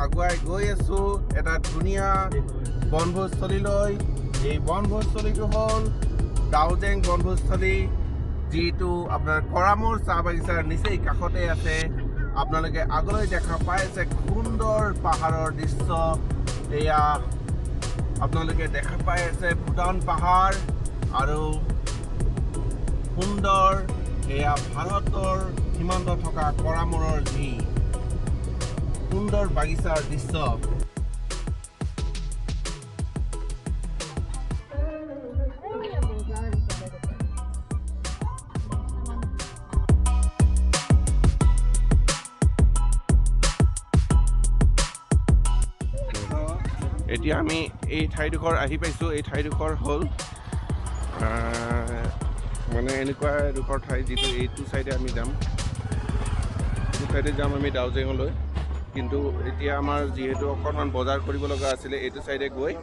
আগুৱাই গৈ আছোঁ এটা ধুনীয়া বনভোজস্থলীলৈ। এই বনভোজস্থলীটো হ'ল দাওজেং বনভোজস্থলী, যিটো আপোনাৰ কৰামোৰ চাহ বাগিচাৰ নিচেই কাষতে আছে। আপোনালোকে আগলৈ দেখা পাই আছে সুন্দৰ পাহাৰৰ দৃশ্য। এয়া আপোনালোকে দেখা পাই আছে ভূটান পাহাৰ আৰু সুন্দৰ এয়া ভাৰতৰ সীমান্ত থকা কৰামোৰৰ যি সুন্দৰ বাগিচাৰ দৃশ্য। এতিয়া আমি এই ঠাইডোখৰ আহি পাইছোঁ। এই ঠাইডোখৰ হ'ল মানে এনেকুৱা এডোখৰ ঠাই যিটো এইটো চাইডে আমি যাম, এইটো চাইডে যাম আমি দাওজেঙলৈ। কিন্তু এতিয়া আমাৰ যিহেতু অকণমান বজাৰ কৰিব লগা আছিলে, এইটো চাইডে গৈ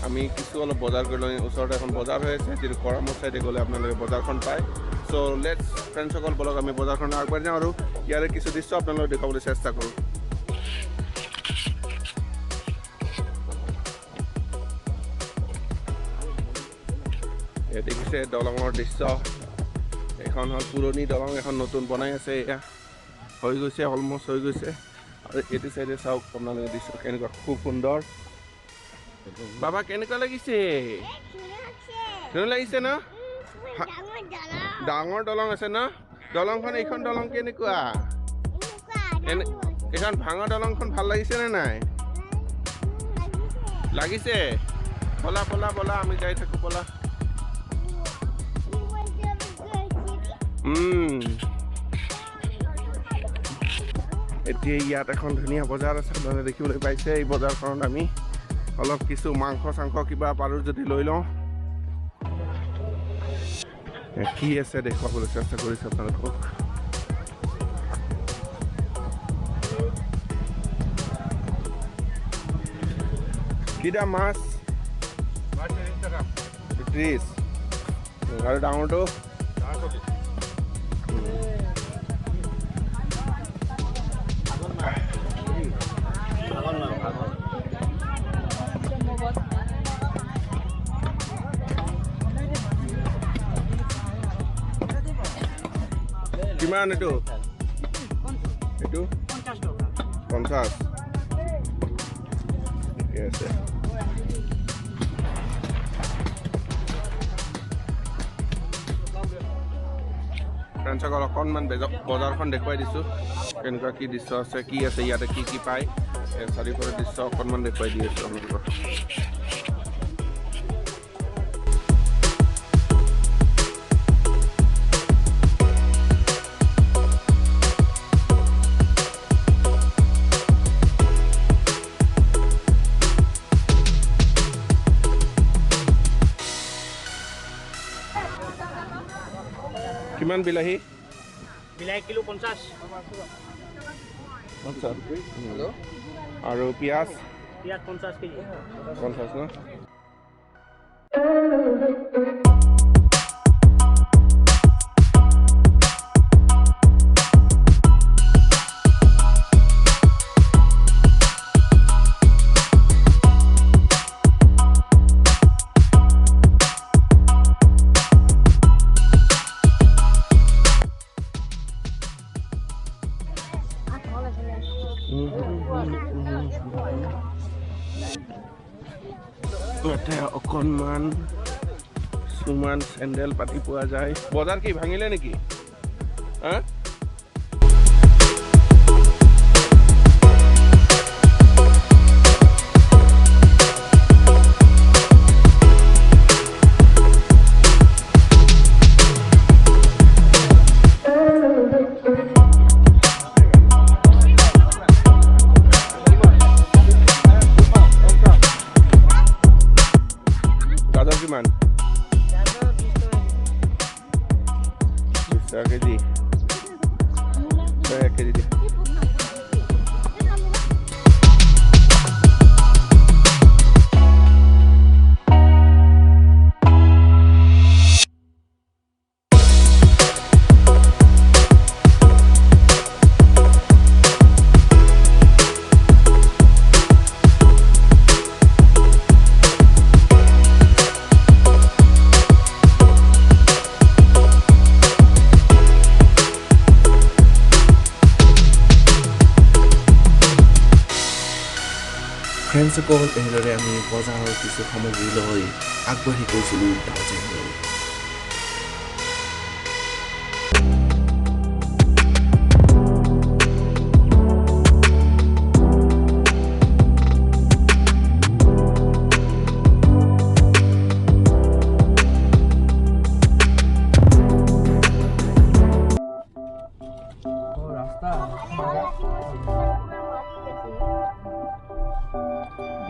আমি কিছু অলপ বজাৰ কৰি লওঁ। ওচৰতে এখন বজাৰ হৈ আছে, যিটো কৰামোৰ চাইডে গ'লে আপোনালোকে বজাৰখন পায়। চ' লেটছ ফ্ৰেণ্ডসকল বলক আমি বজাৰখন আগবাঢ়ি যাওঁ আৰু ইয়াৰে কিছু দৃশ্য আপোনালোকক দেখুৱাবলৈ চেষ্টা কৰোঁ। দেখিছে দলঙৰ দৃশ্য। এখন হ'ল পুৰণি দলং, এখন নতুন বনাই আছে। এয়া হৈ গৈছে, অলমষ্ট হৈ গৈছে। আৰু এইটো চাইডে চাওক আপোনালোকে দৃশ্য কেনেকুৱা খুব সুন্দৰ। বাবা কেনেকুৱা লাগিছে? ধুনীয়া লাগিছে ন? ডাঙৰ দলং আছে ন? দলংখন এইখন দলং কেনেকুৱা? এইখন ভাঙা দলংখন ভাল লাগিছে নে নাই? লাগিছে? বলা বলা বলা আমি যাই থাকো বলা। এতিয়া ইয়াত এখন ধুনীয়া বজাৰ আছে, আপোনালোকে দেখিবলৈ পাইছে। এই বজাৰখনত আমি অলপ কিছু মাংস চাংস কিবা পাৰোঁ যদি লৈ লওঁ। কি আছে দেখুৱাবলৈ চেষ্টা কৰিছোঁ আপোনালোকক। কি দাম মাছ? 30 আৰু ডাঙৰটো কিমান? এইটো এইটো 50 ঠিকে আছে। ফ্ৰেণ্ডসকল অকণমান বজাৰখন দেখুৱাই দিছোঁ, কেনেকুৱা কি দৃশ্য আছে, কি আছে ইয়াতে, কি কি পায়। চাৰিওফালে দৃশ্য অকণমান দেখুৱাই দি আছোঁ আপোনালোকক। কিমান বিলাহী? বিলাহী কিলো 50। আৰু পিঁয়াজ? পিঁয়াজ 50 কেজি। 50 ন? ইয়াতে অকণমান কিছুমান চেণ্ডেল পাতি পোৱা যায়। বজাৰ কি ভাঙিলে নেকি? হা? কিমান? 20 কেজি। 1 কেজি দিয়ে। ফ্ৰেণ্ডসকল এনেদৰে আমি বজাৰৰ কিছু সামগ্ৰী লৈ আগবাঢ়ি গৈছিলোঁ দাওজেংলৈ।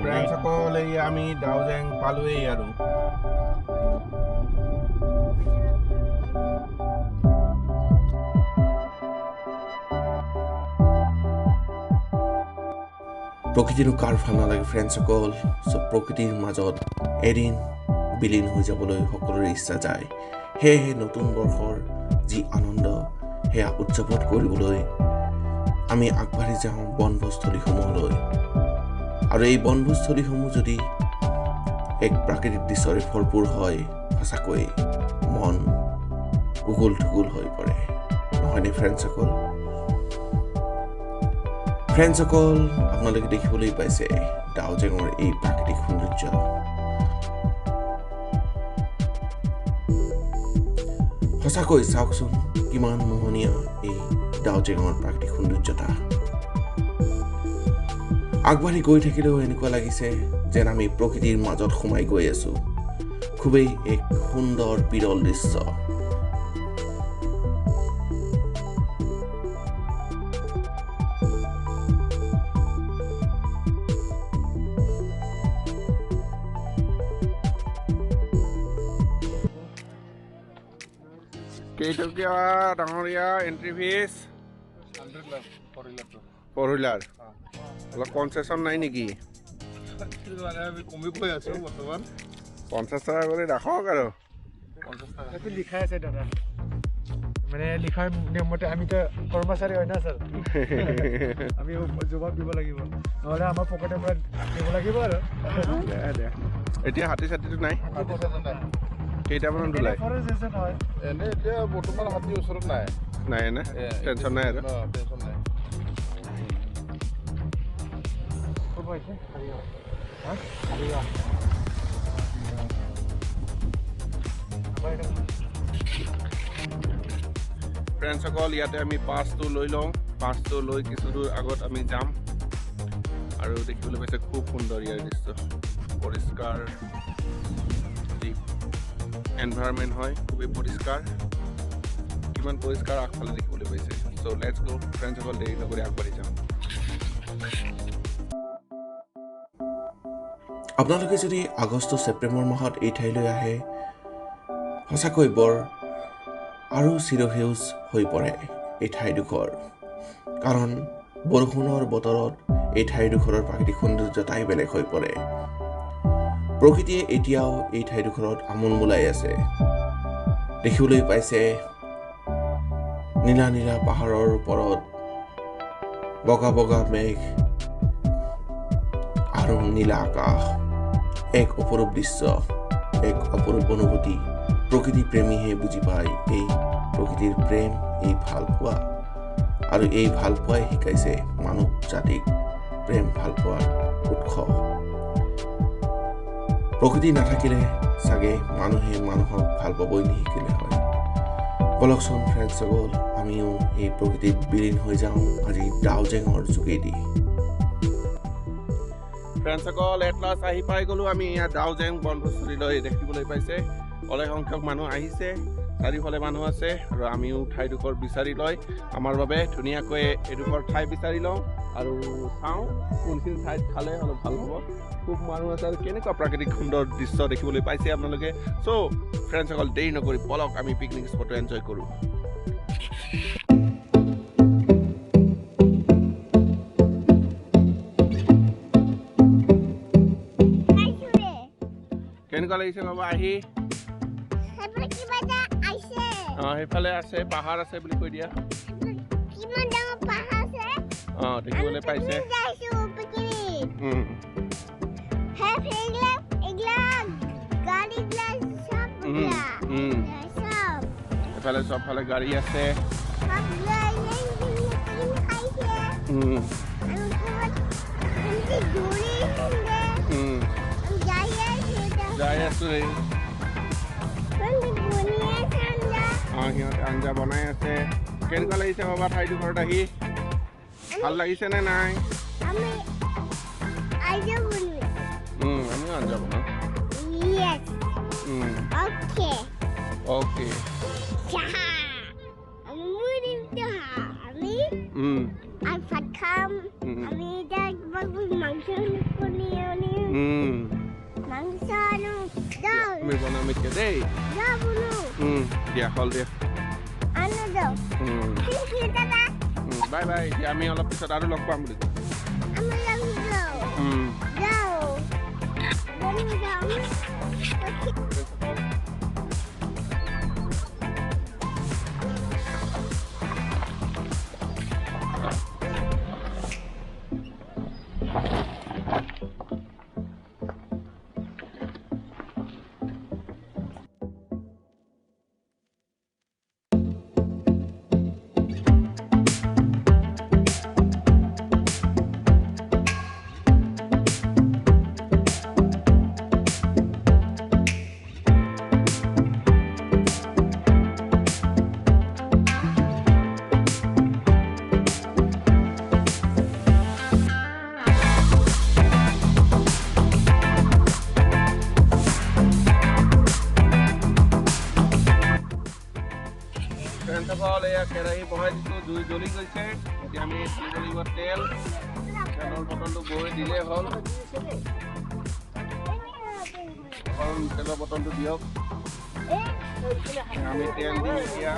ফ্ৰেণ্ডসকল এই আমি দাওজেং পালোৱেই আৰু প্ৰকৃতিৰ কাৰ ভাল নালাগে ফ্ৰেণ্ডসকল। চব প্ৰকৃতিৰ মাজত এদিন বিলীন হৈ যাবলৈ সকলোৰে ইচ্ছা যায়। সেয়েহে নতুন বৰ্ষৰ যি আনন্দ সেয়া উদযাপন কৰিবলৈ আমি আগবাঢ়ি যাওঁ বনভোজস্থলীসমূহলৈ। আৰু এই বনভোজস্থলীসমূহ যদি এক প্ৰাকৃতিক দৃশ্যৰে ভৰপূৰ হয় সঁচাকৈ মন উগুল থুগুল হৈ পৰে, নহয়নে ফ্ৰেণ্ডসকল? আপোনালোকে দেখিবলৈ পাইছে দাওজেঙৰ এই প্ৰাকৃতিক সৌন্দৰ্য। সঁচাকৈ চাওকচোন কিমান মোহনীয়া এই দাওজেঙৰ প্ৰাকৃতিক সৌন্দৰ্যতা। আগবাঢ়ি গৈ থাকিলেও এনেকুৱা লাগিছে যেন আমি প্ৰকৃতিৰ মাজত সোমাই গৈ আছো। খুবেই এক সুন্দৰ বিৰল দৃশ্য। কেইটকীয়া ডাঙৰীয়া এন্ট্ৰি ফিজ? 4 হুইলাৰ। অলপ কনচেশ্যন নাই নেকি? কমি গৈ আছো বৰ্তমান 50 টকা কৰি ৰাখক আৰু। লিখাই আছে দাদা, মানে লিখাৰ নিয়মতে আমিতো কৰ্মচাৰী হয় না ছাৰ, আমি জবাব দিব লাগিব, নহ'লে আমাৰ পকেটৰ পৰা দিব লাগিব আৰু। এতিয়া হাতী চাতিটো নাই? কেইটামানত ওলাই? এনে এতিয়া বৰ্তমান হাতী ওচৰত নাই। নাই না, টেনশ্যন নাই আৰু। টেনশ্যন নাই। ফ্ৰেণ্ডসকল ইয়াতে আমি পাছটো লৈ লওঁ। পাছটো লৈ কিছু দূৰ আগত আমি যাম আৰু দেখিবলৈ পাইছে খুব সুন্দৰ ইয়াৰ দৃশ্য। পৰিষ্কাৰ যি এনভাইৰনমেণ্ট হয় খুবেই পৰিষ্কাৰ। কিমান পৰিষ্কাৰ আগফালে দেখিবলৈ পাইছে। চ' লেটছ গো ফ্ৰেণ্ডসকল, দেৰি নকৰি আগবাঢ়ি যাওঁ। আপোনালোকে যদি আগষ্ট ছেপ্টেম্বৰ মাহত এই ঠাইলৈ আহে সঁচাকৈ বৰ আৰু চিৰসেউজ হৈ পৰে এই ঠাইডোখৰ। কাৰণ বৰষুণৰ বতৰত এই ঠাইডোখৰৰ প্ৰাকৃতিক সৌন্দৰ্যতাই বেলেগ হৈ পৰে। প্ৰকৃতিয়ে এতিয়াও এই ঠাইডোখৰত আমোল মোলাই আছে। দেখিবলৈ পাইছে নীলা নীলা পাহাৰৰ ওপৰত বগা বগা মেঘ আৰু নীলা আকাশ। এক অপৰূপ দৃশ্য, এক অপৰূপ অনুভূতি। প্ৰকৃতি প্ৰেমীহে বুজি পায় এই প্ৰকৃতিৰ প্ৰেম, এই ভাল পোৱা। আৰু এই ভাল পোৱাই শিকাইছে মানৱ জাতিক প্ৰেম ভাল পোৱাৰ উৎস। প্ৰকৃতি নাথাকিলে চাগে মানুহে মানুহক ভাল পাবই নিশিকিলে হয়। বলকচোন ফ্ৰেণ্ডসকল, আমিও এই প্ৰকৃতিত বিলীন হৈ যাওঁ আজি দাওজেঙৰ যোগেদি। ফ্ৰেণ্ডসকল, এট লাষ্ট আহি পাই গ'লোঁ আমি ইয়াত দাওজেং বনভোজস্থলীলৈ। দেখিবলৈ পাইছে অলেখ সংখ্যক মানুহ আহিছে, চাৰিওফালে মানুহ আছে আৰু আমিও ঠাইডোখৰ বিচাৰি লৈ আমাৰ বাবে ধুনীয়াকৈ এডোখৰ ঠাই বিচাৰি লওঁ আৰু চাওঁ কোনখিনি ঠাইত খালে অলপ ভাল হ'ব। খুব মানুহ আছে আৰু কেনেকুৱা প্ৰাকৃতিক সুন্দৰ দৃশ্য দেখিবলৈ পাইছে আপোনালোকে। চ' ফ্ৰেণ্ডসকল, দেৰি নকৰি বলক আমি পিকনিক স্পটটো এনজয় কৰোঁ। কেনেকুৱা লাগিছে বাবা আহি? সেইফালে আছে, পাহাৰ আছে বুলি কৈ দিয়া। দেখিবলৈ পাইছে। এফালে চবফালে গাড়ী আছে। যাই আছো এই সিহঁতে আঞ্জা বনাই আছে কেনেকুৱা লাগিছে বাবা ঠাইটো ঘৰত আহি ভাল লাগিছে নে নাই আমিও আঞ্জা বনাওঁ অ'কে আমি বনাম এতিয়া দেই দিয়া হ'ল দিয়া বাই বাই এতিয়া আমি অলপ পিছত আৰু লগ পাম বুলি কেৰাহী বহাই দিছোঁ জুই জ্বলি গৈছে এতিয়া আমি দিব লাগিব তেলৰ বটলটো বৈ দিলেই হ'ল তেলৰ বটলটো দিয়ক আমি তেল দিম এতিয়া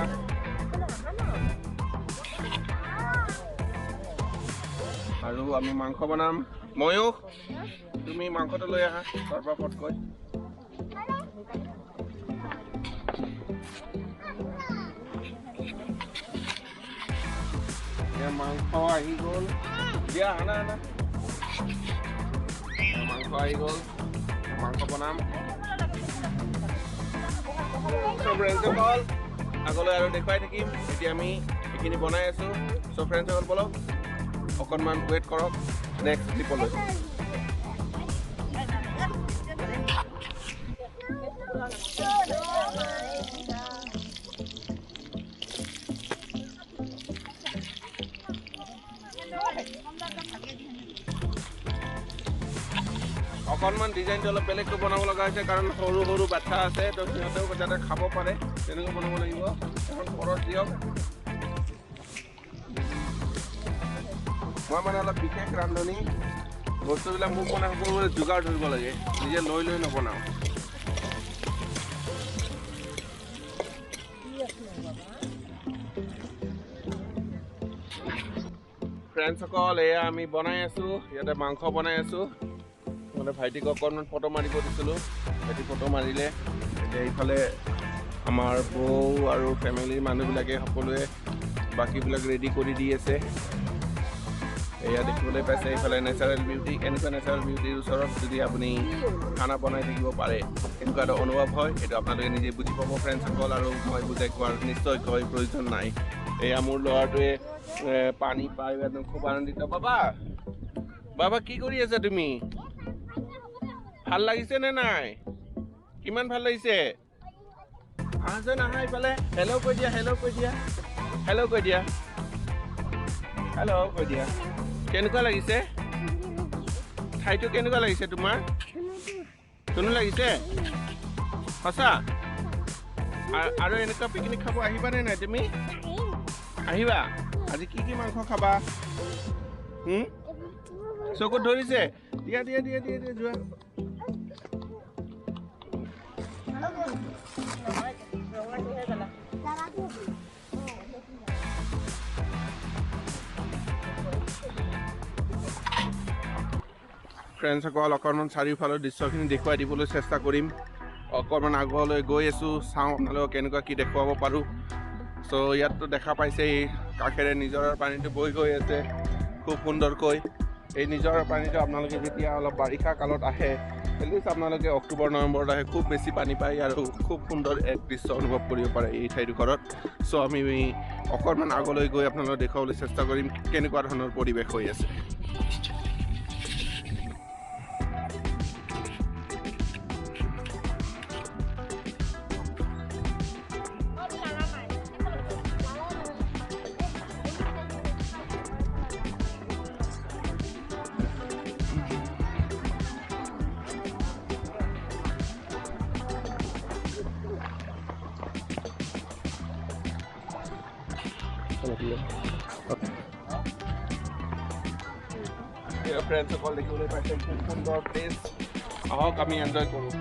আৰু আমি মাংস বনাম ময়ো তুমি মাংসটো লৈ আহা তাৰপৰা পটকৈ মাংস আহি গ'ল দিয়া আনা আনা মাংস আহি গ'ল মাংস বনাম চব ফ্ৰেণ্ডসকল আগলৈ আৰু দেখুৱাই থাকিম এতিয়া আমি এইখিনি বনাই আছোঁ চব ফ্ৰেণ্ডসকল বলক অকণমান ৱেইট কৰক নেক্সট ক্লিপলৈ অকণমান ডিজাইনটো অলপ বেলেগকৈ বনাব লগা হৈছে কাৰণ সৰু সৰু বাচ্চা আছে তো সিহঁতেও যাতে খাব পাৰে তেনেকৈ বনাব লাগিব এখন খৰচ দিয়ক মই মানে অলপ বিশেষ ৰান্ধনি বস্তুবিলাক মোক মানে সকলোৰে যোগাৰ ধৰিব লাগে নিজে লৈ লৈ নবনাওঁ ফ্ৰেণ্ডসকল এয়া আমি বনাই আছোঁ ইয়াতে মাংস বনাই আছোঁ মানে ভাইটিক অকণমান ফটো মাৰিব দিছিলোঁ ভাইটি ফটো মাৰিলে এতিয়া এইফালে আমাৰ বৌ আৰু ফেমিলিৰ মানুহবিলাকে সকলোৱে বাকীবিলাক ৰেডি কৰি দি আছে এয়া দেখিবলৈ পাইছে এইফালে নেচাৰেল বিউটি এনেকুৱা নেচাৰেল বিউটিৰ ওচৰত যদি আপুনি খানা বনাই থাকিব পাৰে এনেকুৱা এটা অনুভৱ হয় এইটো আপোনালোকে নিজে বুজি পাব ফ্ৰেণ্ডসকল আৰু মই বুজাই কোৱাৰ নিশ্চয়কৈ প্ৰয়োজন নাই এয়া মোৰ ল'ৰাটোৱে পানী পাই একদম খুব আনন্দিত বাবা বাবা কি কৰি আছা তুমি ভাল লাগিছে নে নাই কিমান ভাল লাগিছে আহজন আহা ইফালে হেল্ল' কৈ দিয়া হেল্ল' কৈ দিয়া হেল্ল' কৈ দিয়া হেল্ল' কৈ দিয়া কেনেকুৱা লাগিছে ঠাইটো কেনেকুৱা লাগিছে তোমাৰ ধুনু লাগিছে সঁচা আৰু এনেকুৱা পিকনিক খাব আহিবানে নাই তুমি আহিবা আজি কি কি মাংস খাবা চকুত ধৰিছে দিয়া দিয়া দিয়া দিয়া দিয়া যোৱা ফ্ৰেণ্ডসকল অকণমান চাৰিওফালৰ দৃশ্যখিনি দেখুৱাই দিবলৈ চেষ্টা কৰিম অকণমান আগলৈ গৈ আছোঁ চাওঁ আপোনালোকক কেনেকুৱা কি দেখুৱাব পাৰোঁ চ' ইয়াততো দেখা পাইছে এই কাষেৰে নিজৰাৰ পানীটো বৈ গৈ আছে খুব সুন্দৰকৈ এই নিজৰাৰ পানীটো আপোনালোকে যেতিয়া অলপ বাৰিষা কালত আহে এটলিষ্ট আপোনালোকে অক্টোবৰ নৱেম্বৰত আহে খুব বেছি পানী পায় আৰু খুব সুন্দৰ এক দৃশ্য অনুভৱ কৰিব পাৰে এই ঠাইডোখৰত চ' আমি অকণমান আগলৈ গৈ আপোনালোকক দেখুৱাবলৈ চেষ্টা কৰিম কেনেকুৱা ধৰণৰ পৰিৱেশ হৈ আছে ফ্ৰেণ্ডসকল দেখিবলৈ পাইছে খুব সুন্দৰ প্লেচ আহক আমি এনজয় কৰোঁ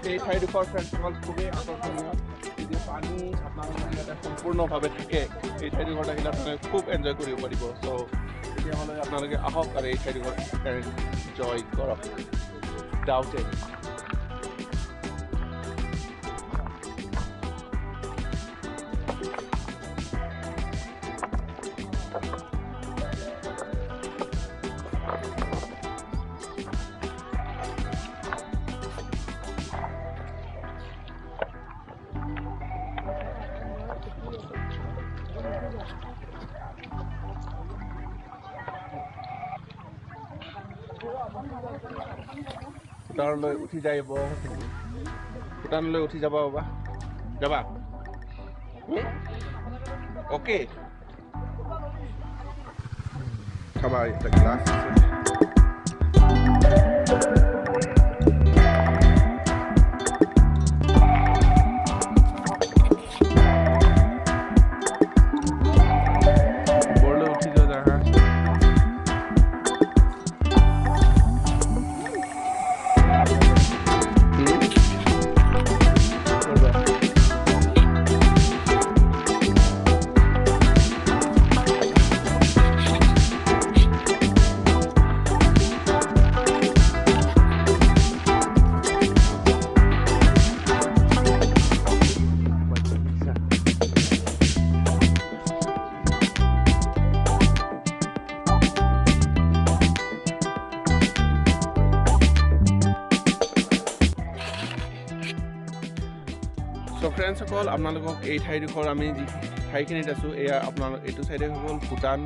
এই ঠাইডোখৰ ফ্ৰেণ্ডসকল খুবেই আকৰ্ষণীয় যদি পানী আপোনালোকৰ ইয়াতে সম্পূৰ্ণভাৱে থাকে এই ঠাইডোখৰত আহিলে আপোনালোকে খুব এনজয় কৰিব পাৰিব চ' তেতিয়াহ'লে আপোনালোকে আহক আৰু এই ঠাইডোখৰ এনজয় কৰক ডাউজেং ভূটানলৈ উঠি যাব ভূটানলৈ উঠি যাব বাবা যাবা অ'কে খাবা এটা গ্লাছ So ফ্ৰেণ্ডসকল আপোনালোকক এই ঠাইডোখৰ আমি যি ঠাইখিনিত আছোঁ এয়া আপোনালোক এইটো চাইডে হ'ল ভূটান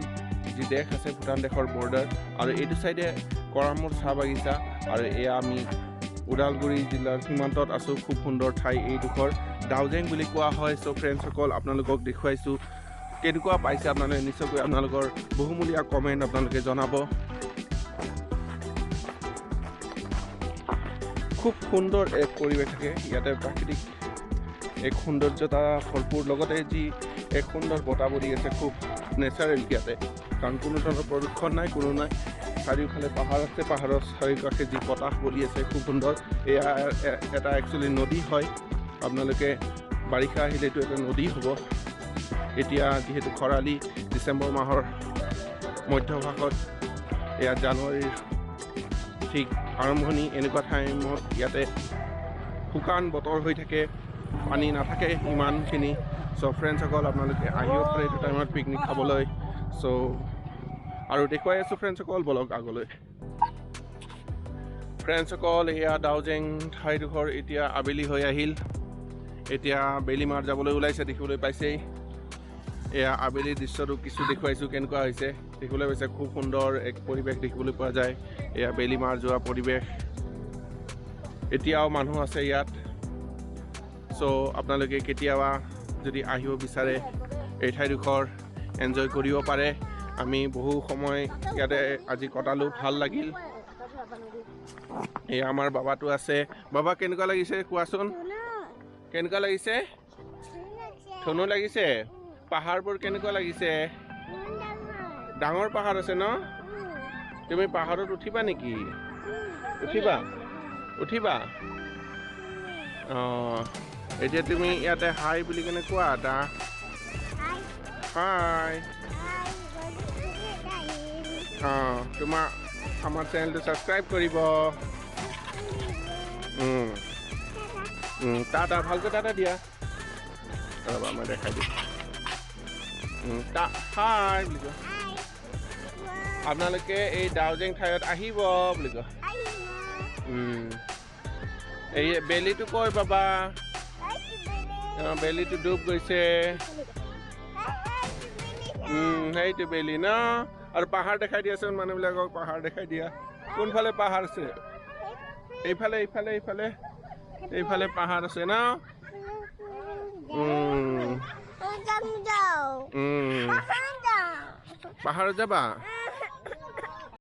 যি দেশ আছে ভূটান দেশৰ বৰ্ডাৰ আৰু এইটো চাইডে কৰামোৰ চাহ বাগিচা আৰু এয়া আমি উদালগুৰি জিলাৰ সীমান্তত আছোঁ খুব সুন্দৰ ঠাই এইডোখৰ ডাউজেং বুলি কোৱা হয় চ' ফ্ৰেণ্ডসকল আপোনালোকক দেখুৱাইছোঁ কেনেকুৱা পাইছে আপোনালোকে নিশ্চয়কৈ আপোনালোকৰ বহুমূলীয়া কমেণ্ট আপোনালোকে জনাব খুব সুন্দৰ এক পৰিৱেশ থাকে ইয়াতে প্ৰাকৃতিক এক সৌন্দৰ্যতা ভৰপূৰ লগতে যি এক সুন্দৰ বতাহ বলি আছে খুব নেচাৰেল ইয়াতে কাৰণ কোনো ধৰণৰ প্ৰদূষণ নাই কোনো নাই চাৰিওফালে পাহাৰ আছে পাহাৰৰ চাৰিওকাষে যি বতাহ বলি আছে খুব সুন্দৰ এয়া এটা একচুৱেলি নদী হয় আপোনালোকে বাৰিষা আহিলেতো এটা নদী হ'ব এতিয়া যিহেতু খৰালি ডিচেম্বৰ মাহৰ মধ্যভাগত এয়া জানুৱাৰীৰ ঠিক আৰম্ভণি এনেকুৱা টাইমত ইয়াতে শুকান বতৰ হৈ থাকে পানী নাথাকে ইমানখিনি চ' ফ্ৰেণ্ডসকল আপোনালোকে আহিব পাৰে এইটো টাইমত পিকনিক খাবলৈ চ' আৰু দেখুৱাই আছোঁ ফ্ৰেণ্ডসকল বলক আগলৈ ফ্ৰেণ্ডসকল এয়া ডাউজেং ঠাইডোখৰ এতিয়া আবেলি হৈ আহিল এতিয়া বেলিমাৰ যাবলৈ ওলাইছে দেখিবলৈ পাইছেই এয়া আবেলিৰ দৃশ্যটো কিছু দেখুৱাইছোঁ কেনেকুৱা হৈছে দেখিবলৈ পাইছে খুব সুন্দৰ এক পৰিৱেশ দেখিবলৈ পোৱা যায় এয়া বেলিমাৰ যোৱা পৰিৱেশ এতিয়াও মানুহ আছে ইয়াত চ' আপোনালোকে কেতিয়াবা যদি আহিব বিচাৰে এই ঠাইডোখৰ এনজয় কৰিব পাৰে আমি বহু সময় ইয়াতে আজি কটালোঁ ভাল লাগিল এয়া আমাৰ বাবাটো আছে বাবা কেনেকুৱা লাগিছে কোৱাচোন কেনেকুৱা লাগিছে ধুনু লাগিছে পাহাৰবোৰ কেনেকুৱা লাগিছে ডাঙৰ পাহাৰ আছে ন তুমি পাহাৰত উঠিবা নেকি উঠিবা উঠিবা অঁ এতিয়া তুমি ইয়াতে হাই বুলি কেনে কোৱা এটা হাই অঁ তোমাৰ আমাৰ চেনেলটো ছাবস্ক্ৰাইব কৰিব টাটা ভালকৈ টাটা দিয়া ৰ'বা মই দেখাই দিম হাই বুলি কয় আপোনালোকে এই ডাউজেং ঠাইত আহিব বুলি কয় এই বেলিটো কৈ পাবা বেলিটো ডুব গৈছে সেইটো বেলি ন আৰু পাহাৰ দেখাই দিয়াচোন মানুহবিলাকক পাহাৰ দেখাই দিয়া কোনফালে পাহাৰ আছে এইফালে এইফালে এইফালে এইফালে পাহাৰ আছে ন পাহাৰত যাবা